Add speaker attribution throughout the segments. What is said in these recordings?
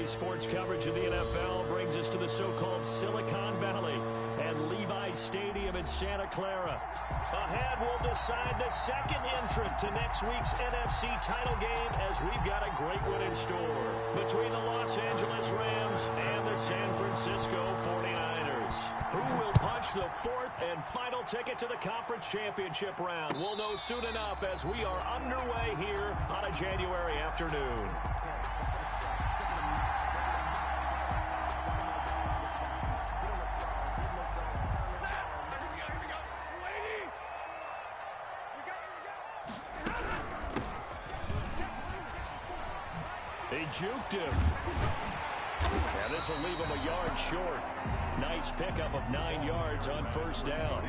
Speaker 1: Today's sports coverage of the NFL brings us to the so-called Silicon Valley and Levi's Stadium in Santa Clara. Ahead, we'll decide the second entrant to next week's NFC title game as we've got a great one in store between the Los Angeles Rams and the San Francisco 49ers. Who will punch the fourth and final ticket to the conference championship round? We'll know soon enough as we are underway here on a January afternoon. He juked him. And this will leave him a yard short. Nice pickup of 9 yards on first down.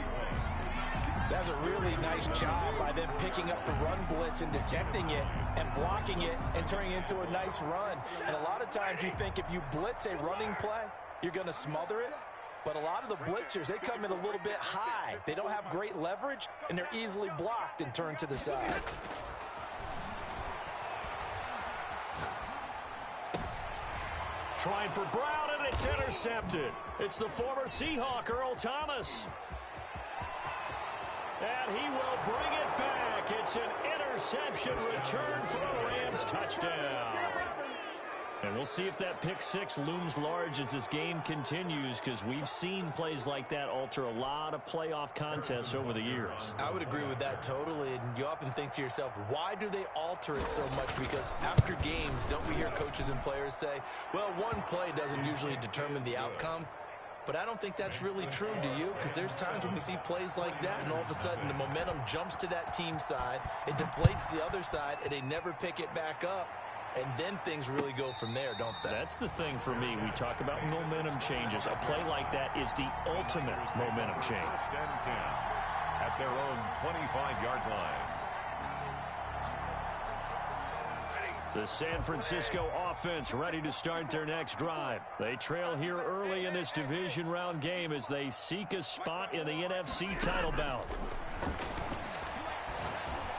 Speaker 2: That's a really nice job by them picking up the run blitz and detecting it and blocking it and turning it into a nice run. And a lot of times you think if you blitz a running play, you're going to smother it. But a lot of the blitzers, they come in a little bit high. They don't have great leverage, and they're easily blocked and turned to the side.
Speaker 1: Trying for Brown, and it's intercepted. It's the former Seahawk, Earl Thomas. And he will bring it back. It's an interception return for a Rams touchdown. And we'll see if that pick six looms large as this game continues, because we've seen plays like that alter a lot of playoff contests over the years.
Speaker 2: I would agree with that totally, and you often think to yourself, why do they alter it so much? Because after games, don't we hear coaches and players say, well, one play doesn't usually determine the outcome? But I don't think that's really true, do you? Because there's times when we see plays like that, and all of a sudden the momentum jumps to that team side, it deflates the other side, and they never pick it back up. And then things really go from there, don't they?
Speaker 1: That's the thing for me. We talk about momentum changes. A play like that is the ultimate momentum change.
Speaker 3: First and 10 at their own 25-yard line.
Speaker 1: The San Francisco offense ready to start their next drive. They trail here early in this division round game as they seek a spot in the NFC title bout.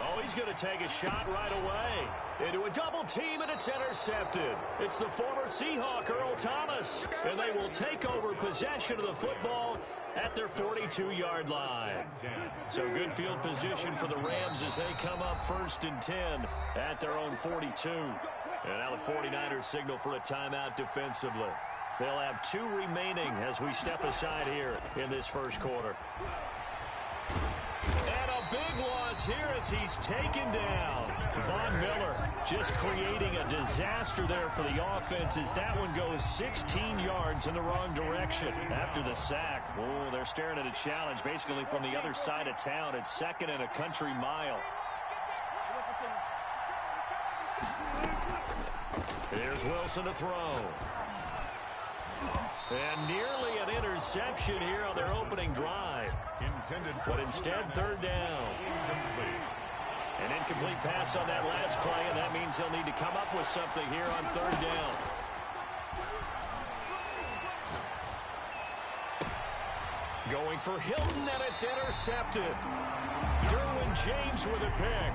Speaker 1: Oh, he's going to take a shot right away. Into a double team, and it's intercepted. It's the former Seahawk, Earl Thomas. And they will take over possession of the football at their 42-yard line. So good field position for the Rams as they come up 1st and 10 at their own 42. And now the 49ers signal for a timeout defensively. They'll have 2 remaining as we step aside here in this first quarter. And a big loss here as he's taken down. Von Miller just creating a disaster there for the offense as that one goes 16 yards in the wrong direction after the sack. Oh, they're staring at a challenge basically from the other side of town. It's 2nd and a country mile. Here's Wilson to throw. And nearly an interception here on their opening drive. But instead, 3rd down. An incomplete pass on that last play, and that means they'll need to come up with something here on 3rd down. Going for Hilton, and it's intercepted. Derwin James with a pick.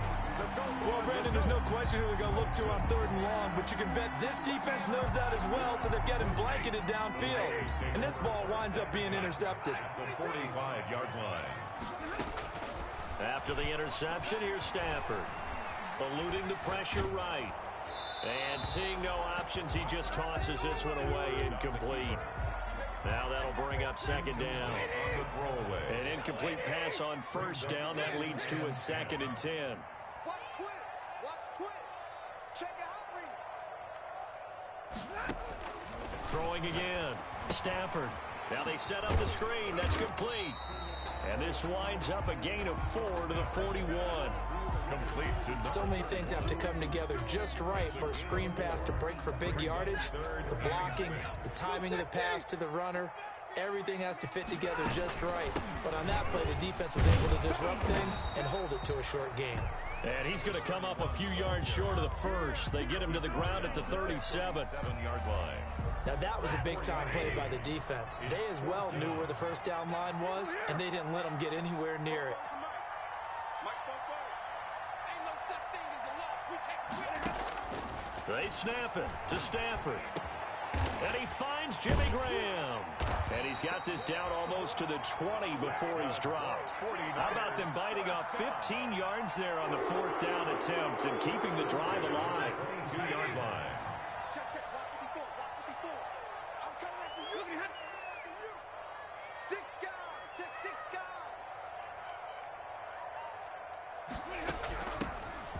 Speaker 2: Well, Brandon, there's no question who they're going to look to on 3rd and long, but you can bet this defense knows that as well, so they're getting blanketed downfield. And this ball winds up being intercepted.
Speaker 3: The 45-yard line.
Speaker 1: After the interception, here's Stafford. Eluding the pressure right. And seeing no options, he just tosses this one away incomplete. Now that'll bring up 2nd down. An incomplete pass on 1st down. That leads to a 2nd and 10. Throwing again. Stafford. Now they set up the screen. That's complete. And this winds up a gain of 4 to the 41.
Speaker 3: Complete.
Speaker 2: So many things have to come together just right for a screen pass to break for big yardage. The blocking, the timing of the pass to the runner, everything has to fit together just right. But on that play, the defense was able to disrupt things and hold it to a short game.
Speaker 1: And he's going to come up a few yards short of the first. They get him to the ground at the 37.
Speaker 3: 7-yard line.
Speaker 2: Now that was a big-time play by the defense. They as well knew where the 1st down line was, and they didn't let them get anywhere near it.
Speaker 1: They snap it to Stafford. And he finds Jimmy Graham. And he's got this down almost to the 20 before he's dropped. How about them biting off 15 yards there on the 4th down attempt and keeping the drive alive?
Speaker 3: 2-yard line.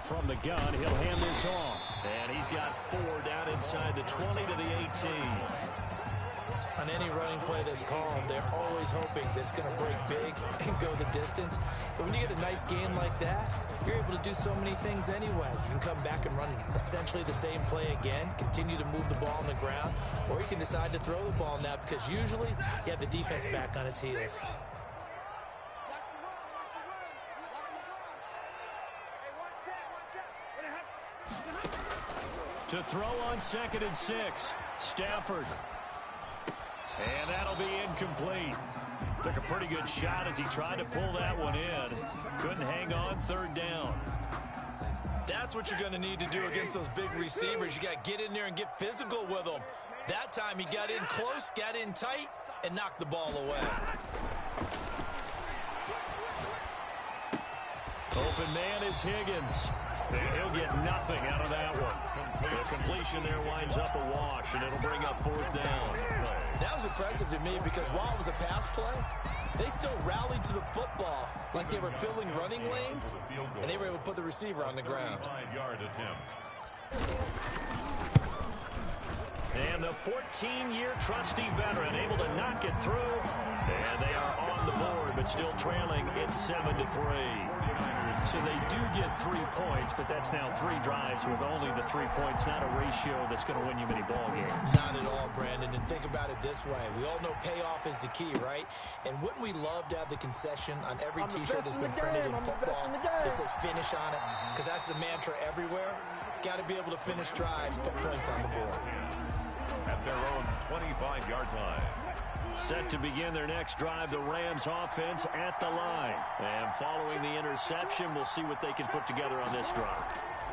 Speaker 1: From the gun, he'll hand this off. And he's got 4 down inside the 20 to the 18.
Speaker 2: On any running play that's called, they're always hoping that it's going to break big and go the distance. So when you get a nice game like that, you're able to do so many things anyway. You can come back and run essentially the same play again, continue to move the ball on the ground, or you can decide to throw the ball now because usually you have the defense back on its heels.
Speaker 1: To throw on 2nd and 6, Stafford. And that'll be incomplete. Took a pretty good shot as he tried to pull that one in. Couldn't hang on 3rd down.
Speaker 2: That's what you're going to need to do against those big receivers. You got to get in there and get physical with them. That time he got in close, got in tight, and knocked the ball away.
Speaker 1: Open man is Higgins. And he'll get nothing out of that one. The completion there winds up a wash, and it'll bring up 4th down.
Speaker 2: That was impressive to me because while it was a pass play, they still rallied to the football like they were filling running lanes, and they were able to put the receiver on the ground.
Speaker 3: 5-yard attempt.
Speaker 1: And the 14-year trusty veteran able to knock it through. And they are on the board, but still trailing. It's 7-3. So they do get 3 points, but that's now 3 drives with only the 3 points, not a ratio that's going to win you many ball games.
Speaker 2: Not at all, Brandon. And think about it this way. We all know payoff is the key, right? And wouldn't we love to have the concession on every T-shirt that's been printed in football that says finish on it? Because that's the mantra everywhere. Got to be able to finish drives, put points on the board.
Speaker 3: At their own 25-yard line.
Speaker 1: Set to begin their next drive, the Rams offense at the line. And following the interception, we'll see what they can put together on this drive.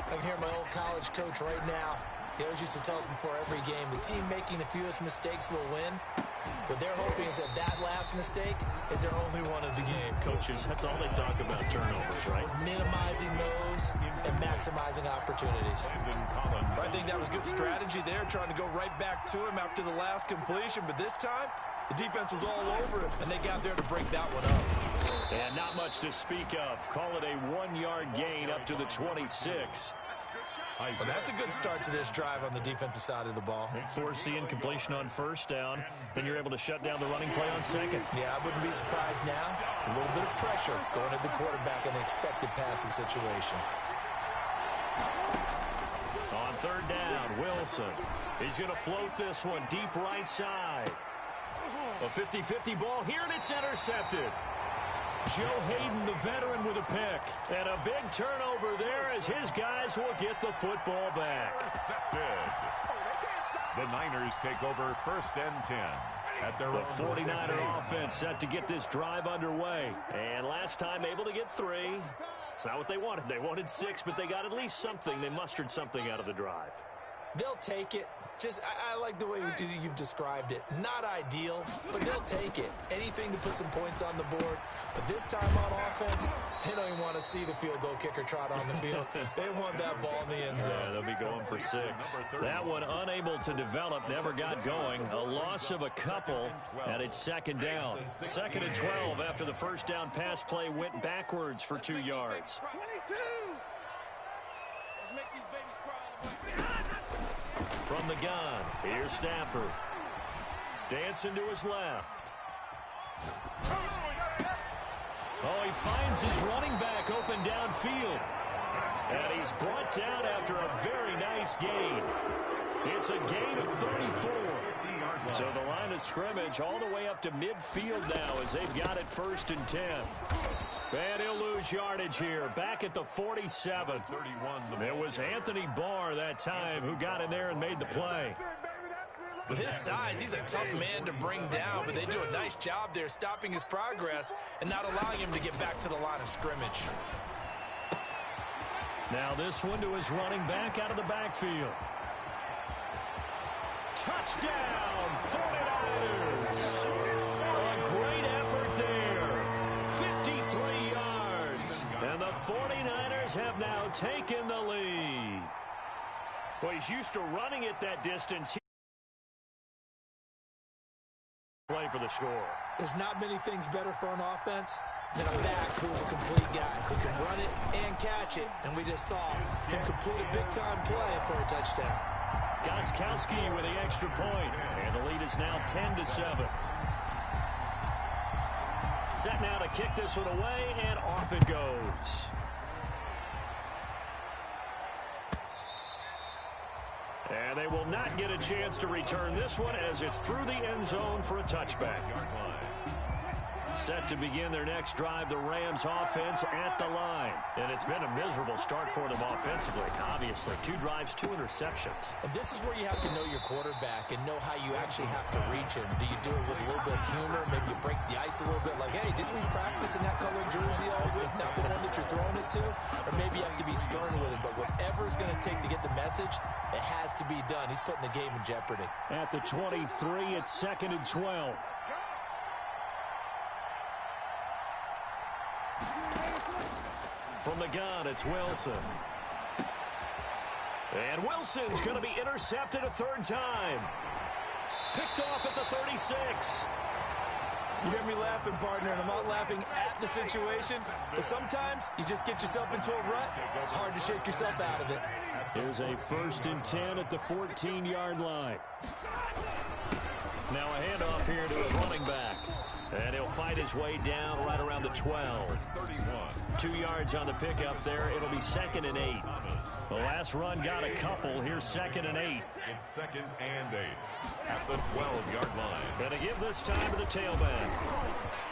Speaker 2: I can hear my old college coach right now. He always used to tell us before every game, the team making the fewest mistakes will win. What they're hoping is that that last mistake is their only one of the game.
Speaker 1: Coaches, that's all they talk about, turnovers, right?
Speaker 2: Minimizing those and maximizing opportunities. I think that was good strategy there, trying to go right back to him after the last completion. But this time, the defense was all over him, and they got there to break that one up.
Speaker 1: And not much to speak of. Call it a 1-yard gain up to the 26.
Speaker 2: Well, that's a good start to this drive on the defensive side of the ball.
Speaker 1: Force the incompletion on 1st down. Then you're able to shut down the running play on 2nd.
Speaker 2: Yeah, I wouldn't be surprised now. A little bit of pressure going at the quarterback in an expected passing situation.
Speaker 1: On 3rd down, Wilson. He's going to float this one deep right side. A 50-50 ball here, and it's intercepted. Joe Hayden, the veteran, with a pick. And a big turnover there as his guys will get the football back.
Speaker 3: Intercepted. The Niners take over 1st and 10. At their
Speaker 1: The 49er offense set to get this drive underway. And last time able to get 3. It's not what they wanted. They wanted 6, but they got at least something. They mustered something out of the drive.
Speaker 2: They'll take it. Just, I like the way you've described it. Not ideal, but they'll take it. Anything to put some points on the board. But this time on offense, they don't even want to see the field goal kicker trot on the field. They want that ball in the end zone.
Speaker 1: Yeah, they'll be going for 6. That one unable to develop, never got going. A loss of a couple, and it's 2nd down. 2nd and 12 after the 1st down pass play went backwards for 2 yards. From the gun, here's Stafford. Dancing to his left. Oh, he finds his running back open downfield. And he's brought down after a very nice gain. It's a gain of 34. So the line of scrimmage all the way up to midfield now as they've got it 1st and 10. And he'll lose yardage here, back at the 47. It was Anthony Barr that time who got in there and made the play.
Speaker 2: With his size, he's a tough man to bring down, but they do a nice job there stopping his progress and not allowing him to get back to the line of scrimmage.
Speaker 1: Now this one to his running back out of the backfield. Touchdown, 49ers. A great effort there. 53 yards. And the 49ers have now taken the lead. Well, he's used to running it that distance. Play for the score.
Speaker 2: There's not many things better for an offense than a back who's a complete guy who can run it and catch it. And we just saw him complete a big-time play for a touchdown.
Speaker 1: Gostkowski with the extra point. And the lead is now 10-7. Set now to kick this one away, and off it goes. And they will not get a chance to return this one as it's through the end zone for a touchback. Set to begin their next drive, the Rams offense at the line. And it's been a miserable start for them offensively, obviously. 2 drives, 2 interceptions.
Speaker 2: And this is where you have to know your quarterback and know how you actually have to reach him. Do you do it with a little bit of humor? Maybe you break the ice a little bit like, hey, didn't we practice in that color jersey all week? Not the one that you're throwing it to? Or maybe you have to be stern with him. But whatever it's going to take to get the message, it has to be done. He's putting the game in jeopardy.
Speaker 1: At the 23, it's 2nd and 12. From the gun, it's Wilson. And Wilson's going to be intercepted a 3rd time. Picked off at the 36.
Speaker 2: You hear me laughing, partner, and I'm not laughing at the situation. But sometimes you just get yourself into a rut. It's hard to shake yourself out of it.
Speaker 1: Here's a 1st and 10 at the 14-yard line. Now a handoff here to his running back. And he'll fight his way down right around the 12. 2 yards on the pickup there. It'll be 2nd and 8. The last run got a couple. Here's 2nd and 8.
Speaker 3: It's 2nd and 8 at the 12-yard line.
Speaker 1: Going to give this time to the tailback.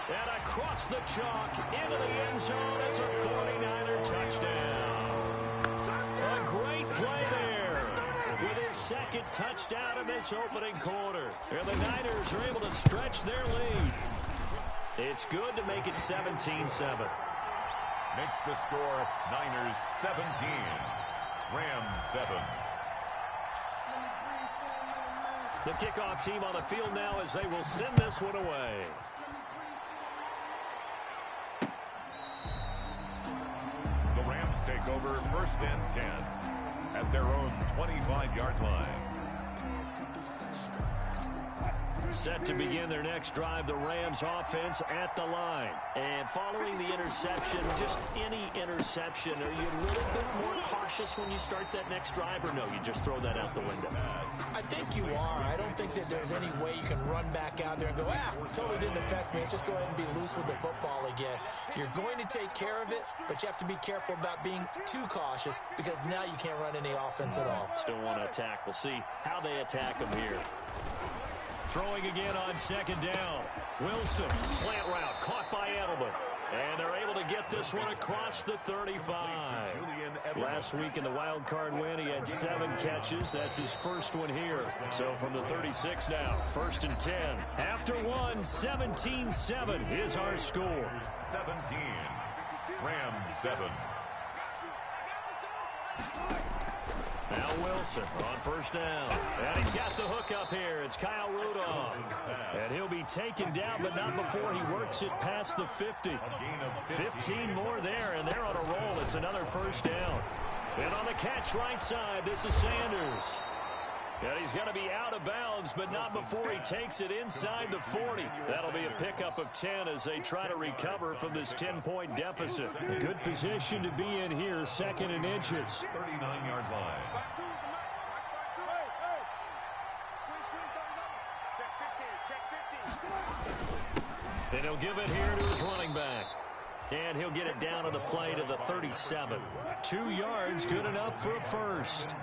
Speaker 1: And across the chalk into the end zone. It's a 49er touchdown. A great play there with his 2nd touchdown in this opening quarter. And the Niners are able to stretch their lead. It's good to make it 17-7.
Speaker 3: Makes the score Niners 17, Rams 7.
Speaker 1: The kickoff team on the field now as they will send this one away.
Speaker 3: The Rams take over 1st and 10 at their own 25-yard line.
Speaker 1: Set to begin their next drive, the Rams offense at the line. And following the interception, just any interception, are you a little bit more cautious when you start that next drive, or no, you just throw that out the window?
Speaker 2: I think you are. I don't think that there's any way you can run back out there and go, totally didn't affect me. Let's just go ahead and be loose with the football again. You're going to take care of it, but you have to be careful about being too cautious because now you can't run any offense at all.
Speaker 1: Still want to attack. We'll see how they attack them here. Throwing again on 2nd down. Wilson, slant route, caught by Edelman. And they're able to get this one across the 35. Last week in the wild card win, he had 7 catches. That's his first one here. So from the 36 now, 1st and 10. After one, 17-7 is our score.
Speaker 3: 17, Rams 7.
Speaker 1: Now Wilson on 1st down. And he's got the hook up here. It's Kyle Rudolph. And he'll be taken down, but not before he works it past the 50. 15 more there, and they're on a roll. It's another 1st down. And on the catch right side, this is Sanders. And he's going to be out of bounds, but not before he takes it inside the 40. That'll be a pickup of 10 as they try to recover from this 10-point deficit. Good position to be in here, 2nd and inches.
Speaker 3: 39-yard line.
Speaker 1: And he'll give it here to his running back. And he'll get it down to the play to the 37. 2 yards, good enough for a first.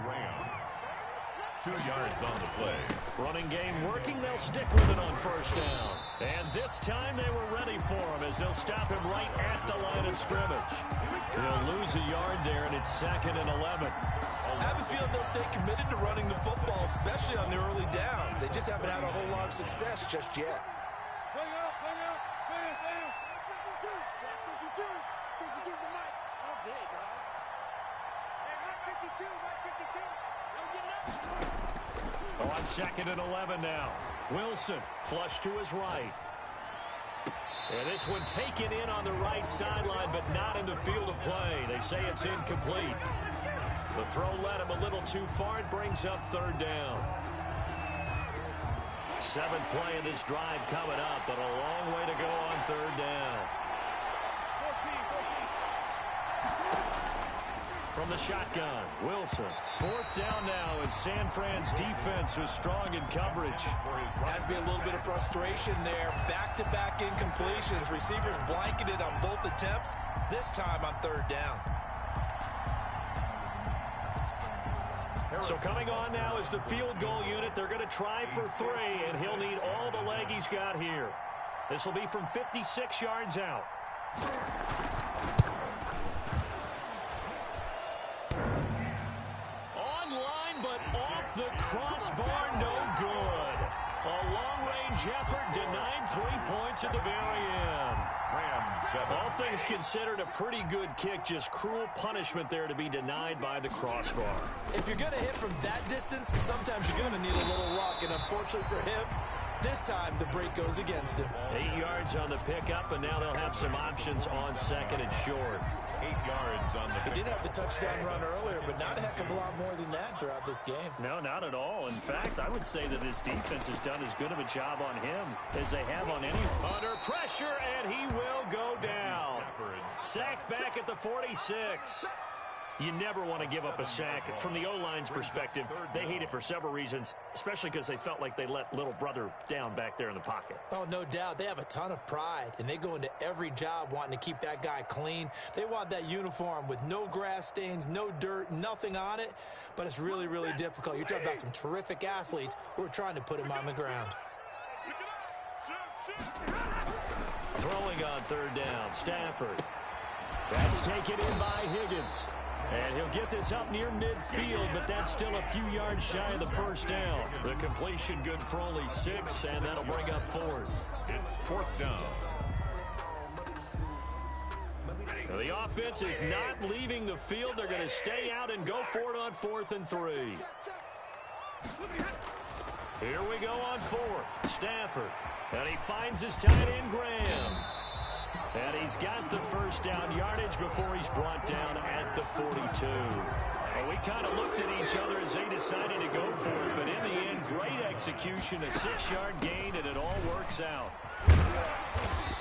Speaker 3: 2 yards on the play.
Speaker 1: Running game working. They'll stick with it on 1st down. And this time they were ready for him as they'll stop him right at the line of scrimmage. They'll lose a yard there, and it's 2nd and 11.
Speaker 2: I have a feeling they'll stay committed to running the football, especially on the early downs. They just haven't had a whole lot of success just yet.
Speaker 1: On 2nd and 11 now. Wilson flush to his right. And this one taken in on the right sideline, but not in the field of play. They say it's incomplete. The throw led him a little too far. It brings up 3rd down. 7th play of this drive coming up, but a long way to go on 3rd down. From the shotgun, Wilson. 4th down now as San Fran's defense was strong in coverage.
Speaker 2: Has to be a little bit of frustration there. Back-to-back incompletions. Receivers blanketed on both attempts, this time on 3rd down.
Speaker 1: So coming on now is the field goal unit. They're going to try for 3, and he'll need all the leg he's got here. This will be from 56 yards out. Online, but off the crossbar, no good. A long-range effort denied 3 points at the very end. All things considered, a pretty good kick, just cruel punishment there to be denied by the crossbar.
Speaker 2: If you're going to hit from that distance, sometimes you're going to need a little luck, and unfortunately for him, this time the break goes against him.
Speaker 1: 8 yards on the pickup, and now they'll have some options on 2nd and short.
Speaker 3: 8 yards on the pickup.
Speaker 2: He did have the touchdown run earlier, but not a heck of a lot more than that throughout this game.
Speaker 1: No, not at all. In fact, I would say that his defense has done as good of a job on him as they have on any. Under pressure, and he will go down. Sacked back at the 46. You never want to give up a sack. From the O-line's perspective, they hate it for several reasons, especially because they felt like they let little brother down back there in the pocket.
Speaker 2: Oh, no doubt. They have a ton of pride, and they go into every job wanting to keep that guy clean. They want that uniform with no grass stains, no dirt, nothing on it, but it's really, really difficult. You're talking about some terrific athletes who are trying to put him on the ground.
Speaker 1: Throwing on 3rd down, Stafford. That's taken in by Higgins. And he'll get this up near midfield, but that's still a few yards shy of the 1st down. The completion good for only 6, and that'll bring up 4th.
Speaker 3: It's 4th down.
Speaker 1: Now the offense is not leaving the field. They're going to stay out and go for it on 4th and 3. Here we go on 4th. Stafford. And he finds his tight end, Graham. And he's got the 1st down yardage before he's brought down at the 42. Well, we kind of looked at each other as they decided to go for it, but in the end, great execution, a 6-yard gain, and it all works out.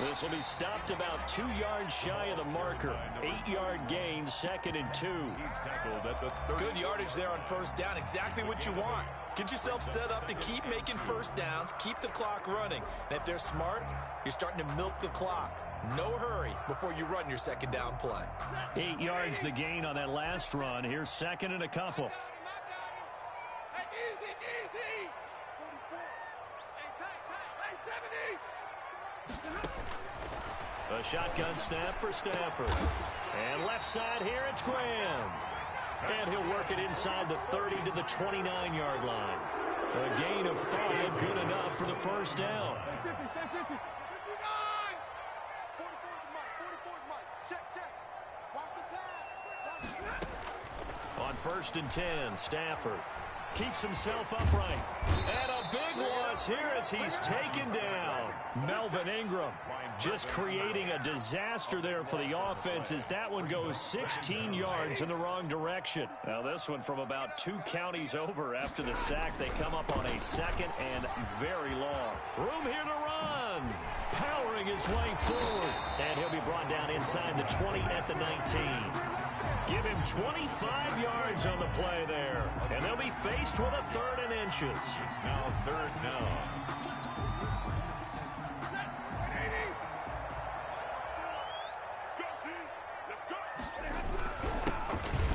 Speaker 1: This will be stopped about 2 yards shy of the marker. 8-yard gain, 2nd and 2.
Speaker 3: He's tackled at the 30.
Speaker 2: Good yardage there on 1st down, exactly what you want. Get yourself set up to keep making 1st downs, keep the clock running. And if they're smart, you're starting to milk the clock. No hurry before you run your 2nd down play.
Speaker 1: 8 yards the gain on that last run. Here's 2nd and a couple. A shotgun snap for Stafford. And left side here, it's Graham. And he'll work it inside the 30 to the 29-yard line. A gain of 5, good enough for the 1st down. On 1st and 10, Stafford keeps himself upright. And a big loss here as he's taken down. Melvin Ingram just creating a disaster there for the offense as that one goes 16 yards in the wrong direction. Now this one from about 2 counties over after the sack. They come up on a 2nd and very long. Room here to run. Powering his way forward. And he'll be brought down inside the 20 at the 19. Give him 25 yards on the play there. And they'll be faced with a 3rd and inches.
Speaker 3: Now 3rd down.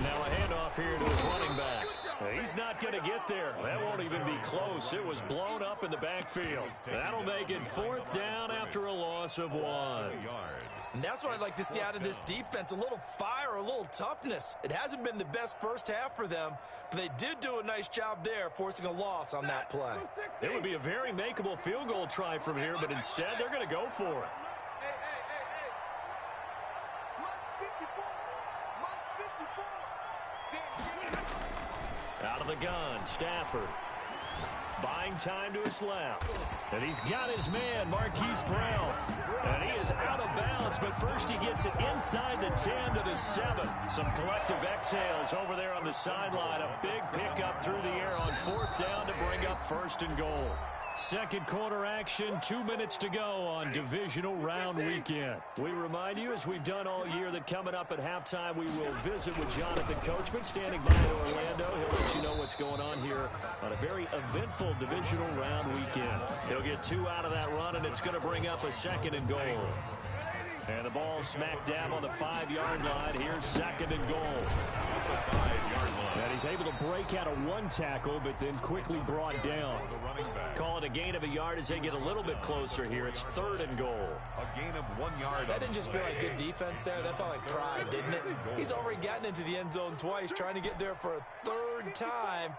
Speaker 1: Now a handoff here to his running back. He's not going to get there. That won't even be close. It was blown up in the backfield. That'll make it 4th down after a loss of 1.
Speaker 2: And that's what I'd like to see out of this defense, a little fire, a little toughness. It hasn't been the best 1st half for them, but they did do a nice job there, forcing a loss on that play.
Speaker 1: It would be a very makeable field goal try from here, but instead they're going to go for it. Out of the gun, Stafford. Buying time to his left. And he's got his man, Marquise Brown. And he is out of bounds, but first he gets it inside the 10 to the 7. Some collective exhales over there on the sideline. A big pickup through the air on 4th down to bring up 1st and goal. Second quarter action, 2 minutes to go on divisional round weekend. We remind you, as we've done all year, that coming up at halftime, we will visit with Jonathan Coachman, standing by in Orlando. He'll let you know what's going on here on a very eventful divisional round weekend. He'll get 2 out of that run, and it's going to bring up a 2nd and goal. And the ball smack dab on the 5-yard line. Here's 2nd and goal. And he's able to break out of 1 tackle, but then quickly brought down. Call it a gain of a yard as they get a little bit closer here. It's 3rd and goal.
Speaker 3: A gain of 1 yard.
Speaker 2: That didn't just feel like good defense there. That felt like pride, didn't it? He's already gotten into the end zone twice, trying to get there for a 3rd time.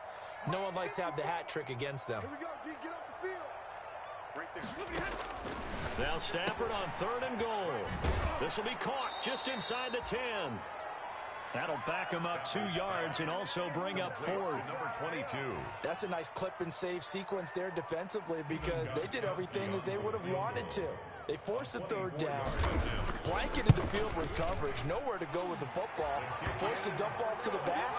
Speaker 2: No one likes to have the hat trick against them.
Speaker 4: Here we go, G. Get off the field. Right there.
Speaker 1: Now Stafford on 3rd and goal. This will be caught just inside the 10. That'll back him up 2 yards and also bring up 4th.
Speaker 3: Number 22.
Speaker 2: That's a nice clip and save sequence there defensively because they did everything as they would have wanted to. They forced the 3rd down, blanketed the field with coverage, nowhere to go with the football, forced the dump off to the back,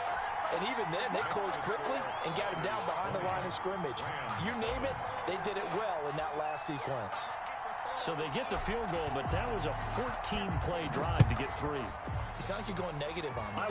Speaker 2: and even then they closed quickly and got him down behind the line of scrimmage. You name it, they did it well in that last sequence.
Speaker 1: So they get the field goal, but that was a 14-play drive to get 3.
Speaker 2: You sound like you're going negative on me.
Speaker 1: I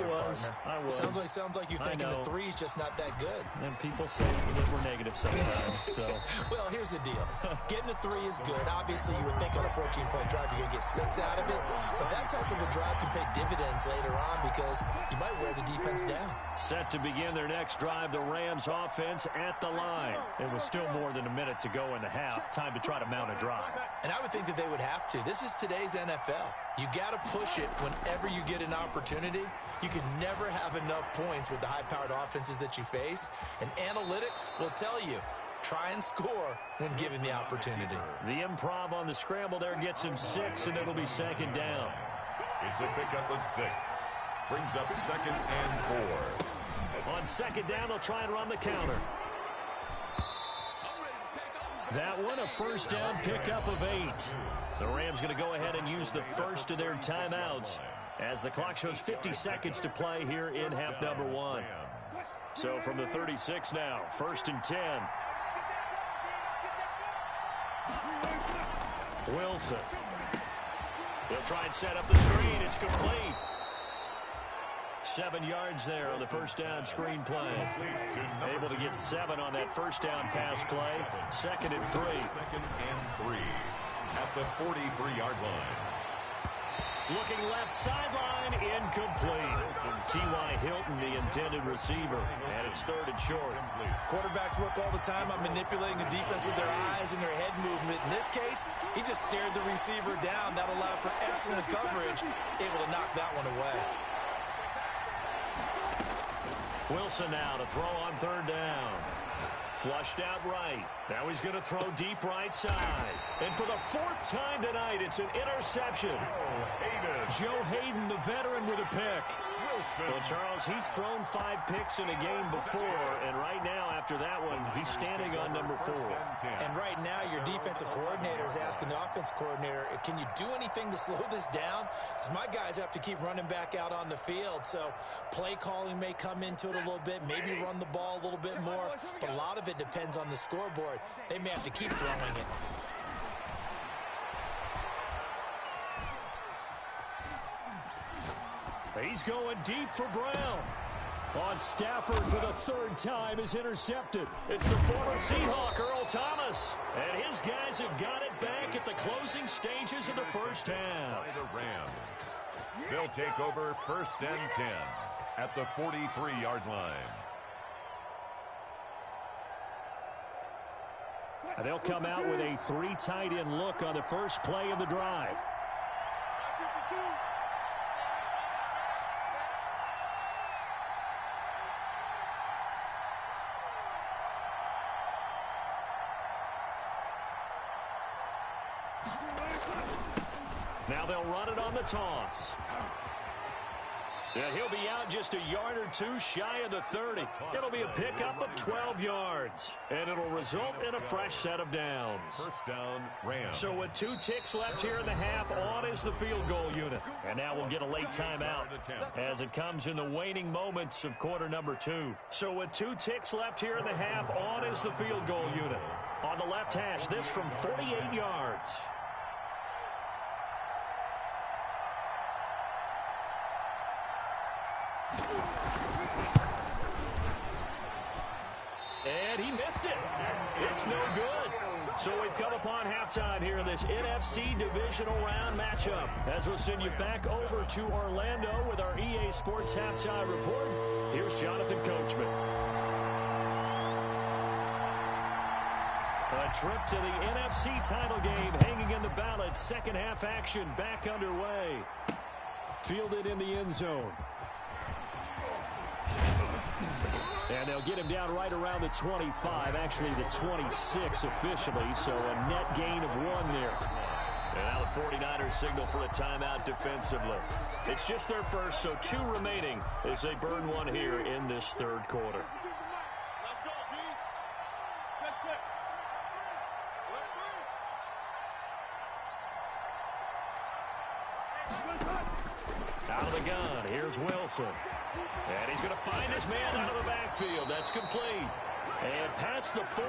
Speaker 1: was.
Speaker 2: Sounds like you're thinking the 3's just not that good.
Speaker 1: And people say that we're negative sometimes. So.
Speaker 2: Well, here's the deal. Getting the 3 is good. Obviously, you would think on a 14-play drive you're going to get 6 out of it. But that type of a drive can pay dividends later on because you might wear the defense down.
Speaker 1: Set to begin their next drive, the Rams offense at the line. It was still more than a minute to go in the half. Time to try to mount a drive.
Speaker 2: And I would think that they would have to. This is today's NFL. You got to push it whenever you get an opportunity. You can never have enough points with the high-powered offenses that you face. And analytics will tell you, try and score when given the opportunity.
Speaker 1: The improv on the scramble there gets him 6, and it'll be 2nd down.
Speaker 3: It's a pickup of 6. Brings up 2nd and 4.
Speaker 1: On 2nd down, they'll try and run the counter. That one, a 1st down pickup of 8. The Rams going to go ahead and use the first of their timeouts as the clock shows 50 seconds to play here in half number 1. So from the 36 now, 1st and 10. Wilson. He'll try and set up the screen. It's complete. 7 yards there on the 1st down screen play. Able to get 7 on that 1st down pass play. 2nd and 3.
Speaker 3: 2nd and 3 at the 43-yard line.
Speaker 1: Looking left sideline, incomplete. T.Y. Hilton, the intended receiver, and it's 3rd and short.
Speaker 2: Quarterbacks work all the time on manipulating the defense with their eyes and their head movement. In this case, he just stared the receiver down. That allowed for excellent coverage, able to knock that one away.
Speaker 1: Wilson now to throw on 3rd down. Flushed out right. Now he's going to throw deep right side. And for the 4th time tonight, it's an interception. Joe Hayden, the veteran, with a pick. Well, Charles, he's thrown 5 picks in a game before, and right now, after that one, he's standing on number 4.
Speaker 2: And right now, your defensive coordinator is asking the offensive coordinator, can you do anything to slow this down? Because my guys have to keep running back out on the field, so play calling may come into it a little bit, maybe run the ball a little bit more, but a lot of it depends on the scoreboard. They may have to keep throwing it.
Speaker 1: He's going deep for Brown. On Stafford for the 3rd time is intercepted. It's the former Seahawk, Earl Thomas. And his guys have got it back at the closing stages of the 1st half.
Speaker 3: By the Rams. They'll take over 1st and 10 at the 43-yard line.
Speaker 1: They'll come out with a 3 tight end look on the first play of the drive. Now they'll run it on the toss. Yeah, he'll be out just a yard or two shy of the 30. It'll be a pickup of 12 yards, and it'll result in a fresh set of downs.
Speaker 3: First down, Rams.
Speaker 1: So with 2 ticks left here in the half, on is the field goal unit. And now we'll get a late timeout as it comes in the waning moments of quarter number 2. So with 2 ticks left here in the half, on is the field goal unit. On the left hash, this from 48 yards. And he missed it. It's no good. So we've come upon halftime here in this NFC divisional round matchup. As we'll send you back over to Orlando with our EA Sports halftime report. Here's Jonathan Coachman. A trip to the NFC title game hanging in the balance. Second half action back underway. Fielded in the end zone. And they'll get him down right around the 25, actually the 26 officially, so a net gain of 1 there. And now the 49ers signal for a timeout defensively. It's just their first, so 2 remaining as they burn 1 here in this third quarter. Out of the gun, here's Wilson. And he's going to find his man out of the backfield. That's complete. And past the 40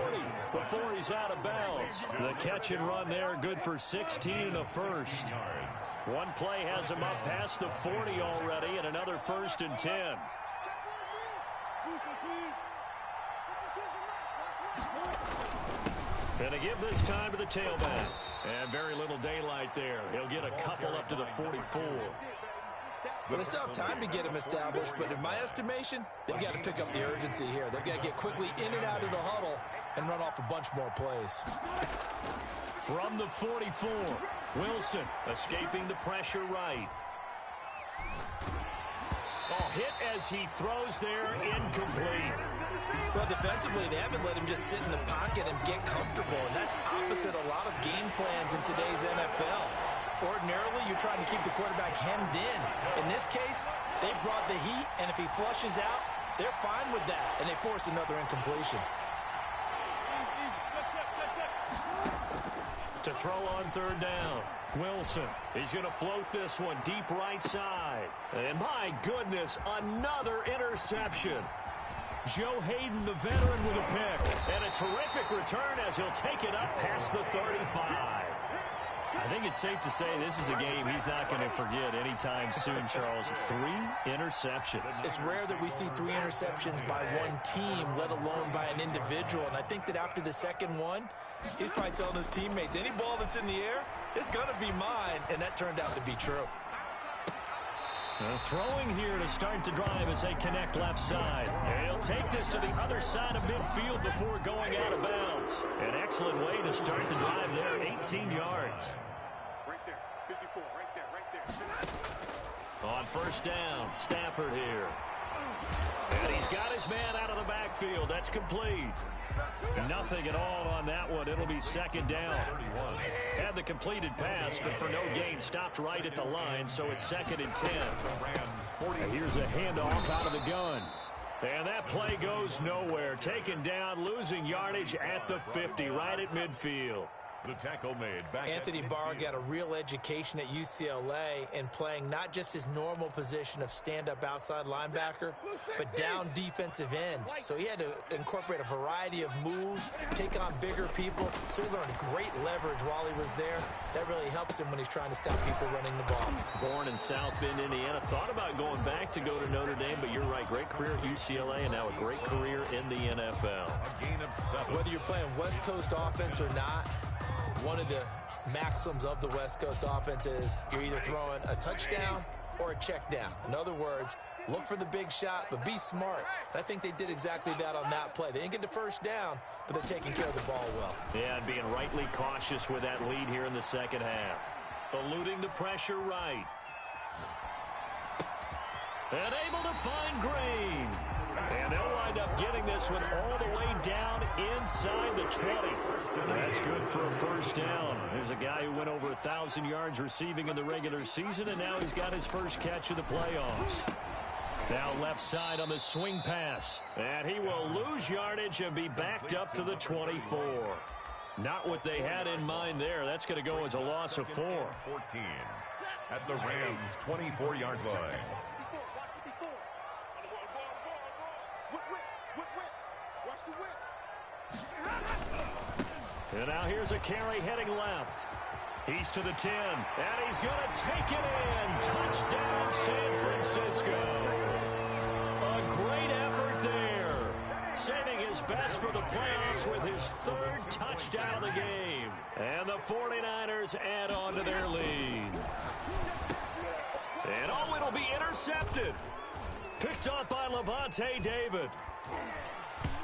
Speaker 1: before he's out of bounds. The catch and run there, good for 16 and a first. One play has him up past the 40 already, and another 1st and 10. And to give this time to the tailback. And very little daylight there. He'll get a couple up to the 44.
Speaker 2: Well, they still have time to get him established, but in my estimation, they've got to pick up the urgency here. They've got to get quickly in and out of the huddle and run off a bunch more plays.
Speaker 1: From the 44, Wilson escaping the pressure right. Oh, hit as he throws there, incomplete.
Speaker 2: Well, defensively, they haven't let him just sit in the pocket and get comfortable, and that's opposite a lot of game plans in today's NFL. Ordinarily, you're trying to keep the quarterback hemmed in. In this case, they brought the heat, and if he flushes out, they're fine with that, and they force another incompletion.
Speaker 1: To throw on third down, Wilson. He's going to float this one deep right side. And my goodness, another interception. Joe Hayden, the veteran, with a pick. And a terrific return as he'll take it up past the 35. I think it's safe to say this is a game he's not going to forget anytime soon, Charles. 3 interceptions.
Speaker 2: It's rare that we see 3 interceptions by one team, let alone by an individual. And I think that after the second one, he's probably telling his teammates, any ball that's in the air, it's going to be mine. And that turned out to be true.
Speaker 1: Throwing here to start the drive as they connect left side. And he'll take this to the other side of midfield before going out of bounds. An excellent way to start the drive there, 18 yards.
Speaker 4: Right there, 54, right there.
Speaker 1: On first down, Stafford here. And he's got his man out of the backfield. That's complete. Nothing at all on that one. It'll be second down. Had the completed pass, but for no gain, stopped right at the line, so it's 2nd and 10. And here's a handoff out of the gun. And that play goes nowhere. Taken down, losing yardage at the 50, right at midfield.
Speaker 3: The tackle made back.
Speaker 2: Anthony Barr got a real education at UCLA in playing not just his normal position of stand-up outside linebacker, but down defensive end. So he had to incorporate a variety of moves, take on bigger people. So he learned great leverage while he was there. That really helps him when he's trying to stop people running the ball.
Speaker 1: Born in South Bend, Indiana. Thought about going back to go to Notre Dame, but you're right. Great career at UCLA and now a great career in the NFL.
Speaker 3: A gain of 7.
Speaker 2: Whether you're playing West Coast offense or not, one of the maxims of the West Coast offense is you're either throwing a touchdown or a check down. In other words, look for the big shot, but be smart. And I think they did exactly that on that play. They didn't get the first down, but they're taking care of the ball well.
Speaker 1: Yeah, and being rightly cautious with that lead here in the second half. Eluding the pressure right. And able to find Green. And they'll wind up getting this one all the way down inside the 20. That's good for a first down. There's a guy who went over 1,000 yards receiving in the regular season, and now he's got his first catch of the playoffs. Now left side on the swing pass. And he will lose yardage and be backed up to the 24. Not what they had in mind there. That's going to go as a loss of 4.
Speaker 3: 14 at the Rams' 24-yard line.
Speaker 1: And now here's a carry heading left. He's to the 10, and he's going to take it in. Touchdown, San Francisco. A great effort there. Saving his best for the playoffs with his 3rd touchdown of the game. And the 49ers add on to their lead. And oh, it'll be intercepted. Picked up by Levante David.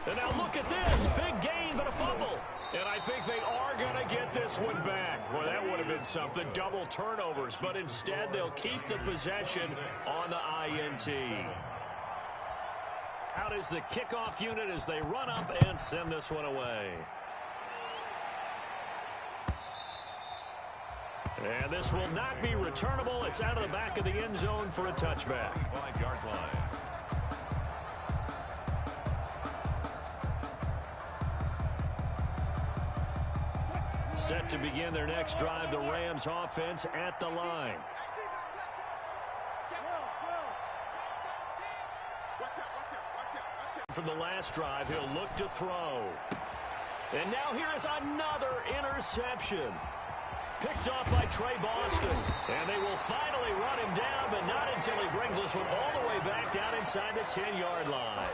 Speaker 1: And now look at this. Big gain, but a fumble. And I think they are going to get this one back. Well, that would have been something. Double turnovers. But instead, they'll keep the possession on the INT. Out is the kickoff unit as they run up and send this one away. And this will not be returnable. It's out of the back of the end zone for a touchback.
Speaker 3: 5-yard line.
Speaker 1: Set to begin their next drive, the Rams offense at the line. From the last drive, he'll look to throw. And now here is another interception. Picked off by Trey Boston. And they will finally run him down, but not until he brings this one all the way back down inside the 10-yard line.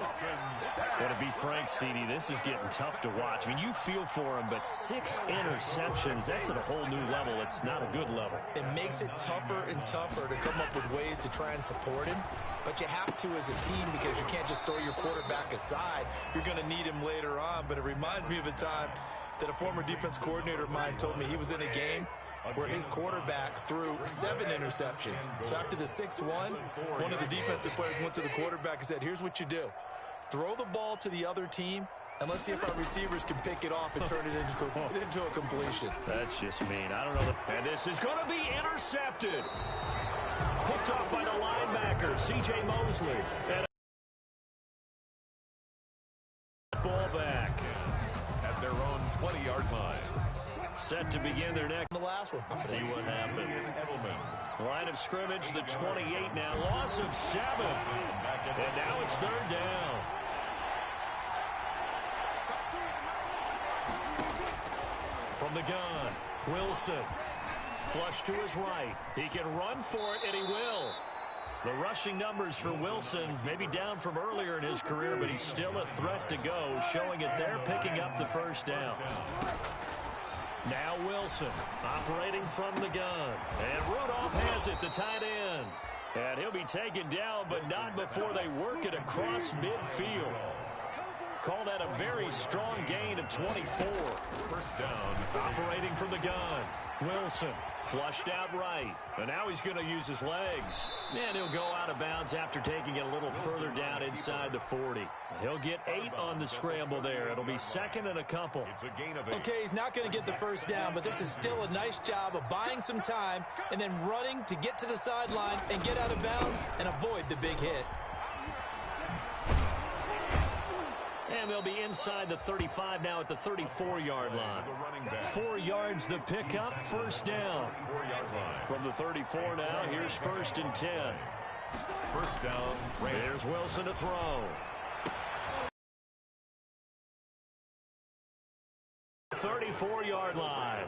Speaker 1: But to be frank, CD, this is getting tough to watch. I mean, you feel for him, but 6 interceptions, that's at a whole new level. It's not a good level.
Speaker 2: It makes it tougher and tougher to come up with ways to try and support him. But you have to as a team because you can't just throw your quarterback aside. You're going to need him later on. But it reminds me of a time that a former defense coordinator of mine told me he was in a game where his quarterback threw 7 interceptions. So after the 6-1, one of the defensive players went to the quarterback and said, here's what you do. Throw the ball to the other team, and let's see if our receivers can pick it off and turn it into a completion.
Speaker 1: That's just mean. I don't know. And this is going to be intercepted. Picked off by the linebacker, C.J. Mosley. And ball back
Speaker 3: at their own 20-yard line.
Speaker 1: Set to begin their next.
Speaker 2: The last one.
Speaker 1: See what happens. Line of scrimmage, the 28 now. Loss of 7. And now it's 3rd down. From the gun, Wilson. Flush to his right. He can run for it, and he will. The rushing numbers for Wilson, maybe down from earlier in his career, but he's still a threat to go, showing it there, picking up the 1st down. Now Wilson, operating from the gun. And Rudolph has it, the tight end. And he'll be taken down, but not before they work it across midfield. Call that a very strong gain of 24.
Speaker 3: 1st down.
Speaker 1: Operating from the gun. Wilson flushed out right. And now he's going to use his legs. And he'll go out of bounds after taking it a little further down inside the 40. He'll get 8 on the scramble there. It'll be 2nd and a couple.
Speaker 3: It's a gain of 8.
Speaker 2: Okay, he's not going to get the 1st down, but this is still a nice job of buying some time and then running to get to the sideline and get out of bounds and avoid the big hit.
Speaker 1: And they'll be inside the 35 now at the 34-yard line. 4 yards the pickup, 1st down.
Speaker 3: 4-yard line.
Speaker 1: From the 34 now, here's 1st and 10.
Speaker 3: 1st down.
Speaker 1: There's Wilson to throw. 34-yard line.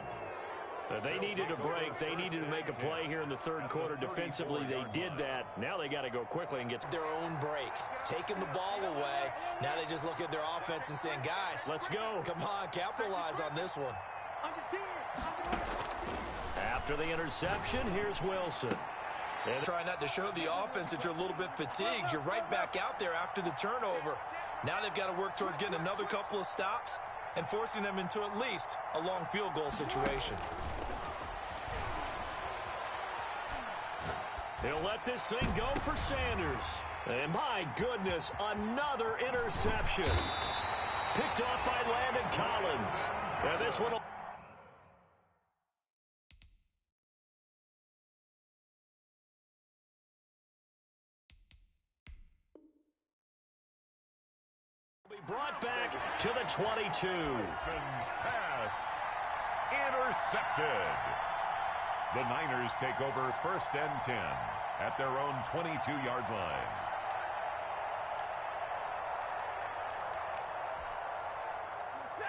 Speaker 1: They needed a break. They needed to make a play here in the 3rd quarter. Defensively, they did that. Now they got to go quickly and get
Speaker 2: their own break. Taking the ball away. Now they just look at their offense and saying, guys,
Speaker 1: let's go.
Speaker 2: Come on, capitalize on this one.
Speaker 1: After the interception, here's Wilson.
Speaker 2: And try not to show the offense that you're a little bit fatigued. You're right back out there after the turnover. Now they've got to work towards getting another couple of stops and forcing them into at least a long field goal situation.
Speaker 1: He'll let this thing go for Sanders. And my goodness, another interception. Picked off by Landon Collins. And this one will... be brought back to the 22.
Speaker 3: Pass intercepted. The Niners take over 1st and 10 at their own 22-yard line.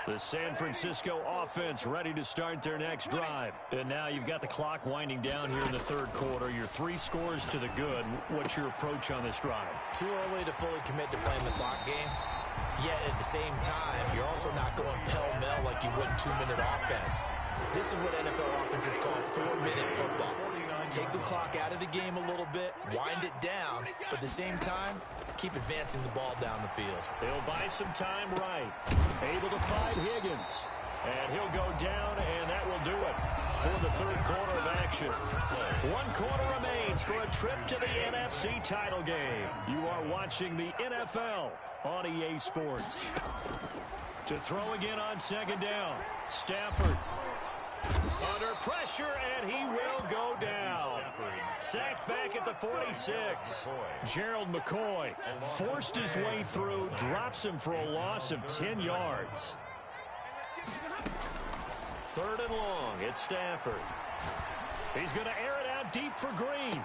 Speaker 1: The San Francisco offense ready to start their next drive. And now you've got the clock winding down here in the third quarter. You're 3 scores to the good. What's your approach on this drive?
Speaker 2: Too early to fully commit to playing the clock game. Yet at the same time, you're also not going pell-mell like you would 2-minute offense. This is what NFL offenses call 4-minute football. Take the clock out of the game a little bit, wind it down, but at the same time, keep advancing the ball down the field.
Speaker 1: He'll buy some time right. Able to find Higgins. And he'll go down, and that will do it for the third quarter of action. 1 quarter remains for a trip to the NFC title game. You are watching the NFL on EA Sports. To throw again on 2nd down. Stafford under pressure, and he will go down. Sacked back at the 46. Gerald McCoy forced his way through, drops him for a loss of 10 yards. 3rd and long, it's Stafford. He's going to air it out deep for Green.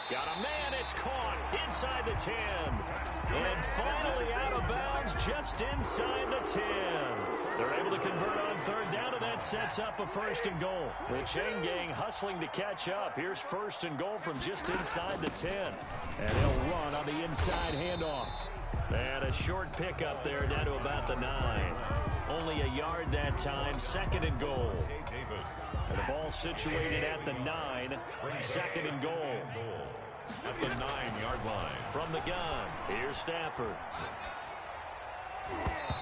Speaker 1: Got a man, it's caught inside the 10. And finally out of bounds just inside the 10. They're able to convert on 3rd down, and that sets up a 1st and goal. The chain gang hustling to catch up. Here's 1st and goal from just inside the 10. And he'll run on the inside handoff. And a short pickup there down to about the 9. Only a yard that time, 2nd and goal. And the ball situated at the 9, 2nd and goal.
Speaker 3: At the 9-yard line.
Speaker 1: From the gun, here's Stafford.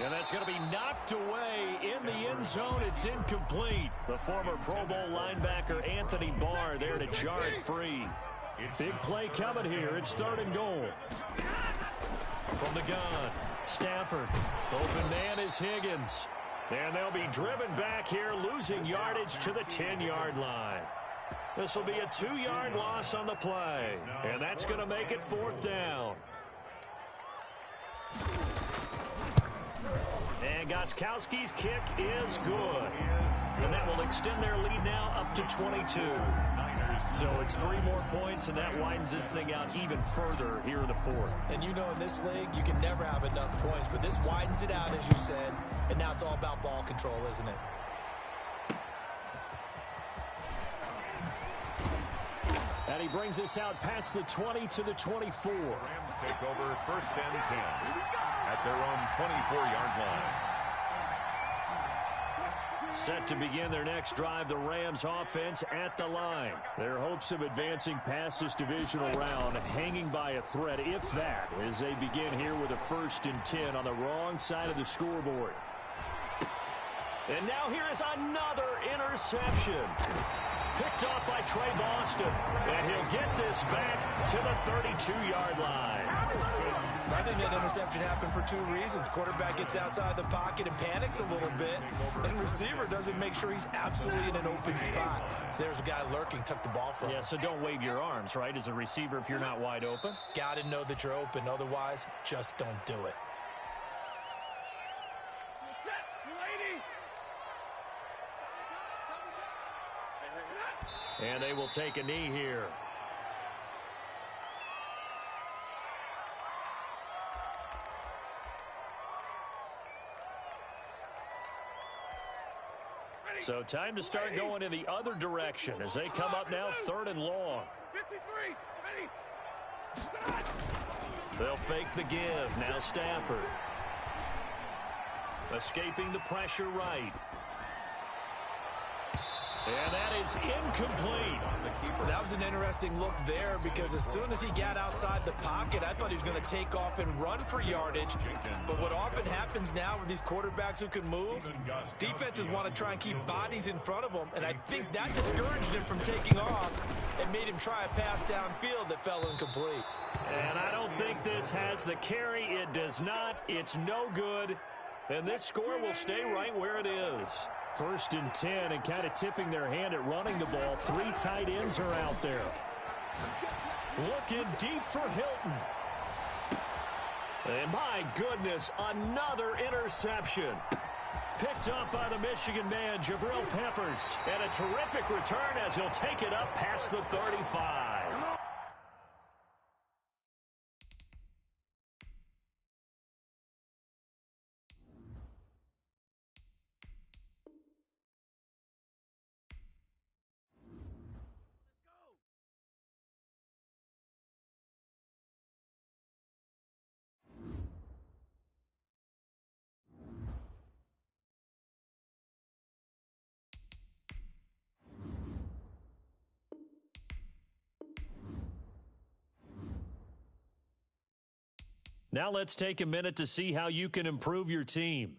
Speaker 1: And that's going to be knocked away in the end zone. It's incomplete. The former Pro Bowl linebacker Anthony Barr there to jar it free. Big play coming here. It's 3rd and goal. From the gun, Stafford. Open man is Higgins. And they'll be driven back here, losing yardage to the 10-yard line. This will be a 2-yard loss on the play. And that's going to make it 4th down. And Gostkowski's kick is good. And that will extend their lead now up to 22. So it's 3 more points, and that widens this thing out even further here in the 4th.
Speaker 2: And you know in this league, you can never have enough points, but this widens it out, as you said, and now it's all about ball control, isn't it?
Speaker 1: And he brings us out past the 20 to the 24.
Speaker 3: Rams take over 1st and 10 at their own 24-yard line.
Speaker 1: Set to begin their next drive, the Rams offense at the line. Their hopes of advancing past this divisional round hanging by a thread, if that, as they begin here with a 1st and 10 on the wrong side of the scoreboard. And now here is another interception. Picked off by Trey Boston. And he'll get this back to the 32-yard line.
Speaker 2: I think that interception happened for 2 reasons. Quarterback gets outside the pocket and panics a little bit. And receiver doesn't make sure he's absolutely in an open spot. So there's a guy lurking, took the ball from him.
Speaker 1: Yeah, so don't wave your arms, right, as a receiver if you're not wide open.
Speaker 2: Got to know that you're open. Otherwise, just don't do it.
Speaker 1: And they will take a knee here. So time to start going in the other direction as they come up now 3rd and long.
Speaker 4: 53, ready.
Speaker 1: They'll fake the give. Now Stafford. Escaping the pressure right. And that is incomplete.
Speaker 2: That was an interesting look there because as soon as he got outside the pocket, I thought he was going to take off and run for yardage. But what often happens now with these quarterbacks who can move, defenses want to try and keep bodies in front of them, and I think that discouraged him from taking off and made him try a pass downfield that fell incomplete.
Speaker 1: And I don't think this has the carry. It does not. It's no good. And this score will stay right where it is. 1st and 10, and kind of tipping their hand at running the ball. 3 tight ends are out there. Looking deep for Hilton. And my goodness, another interception. Picked up by the Michigan man, Jabril Peppers. And a terrific return as he'll take it up past the 35. Now let's take a minute to see how you can improve your team.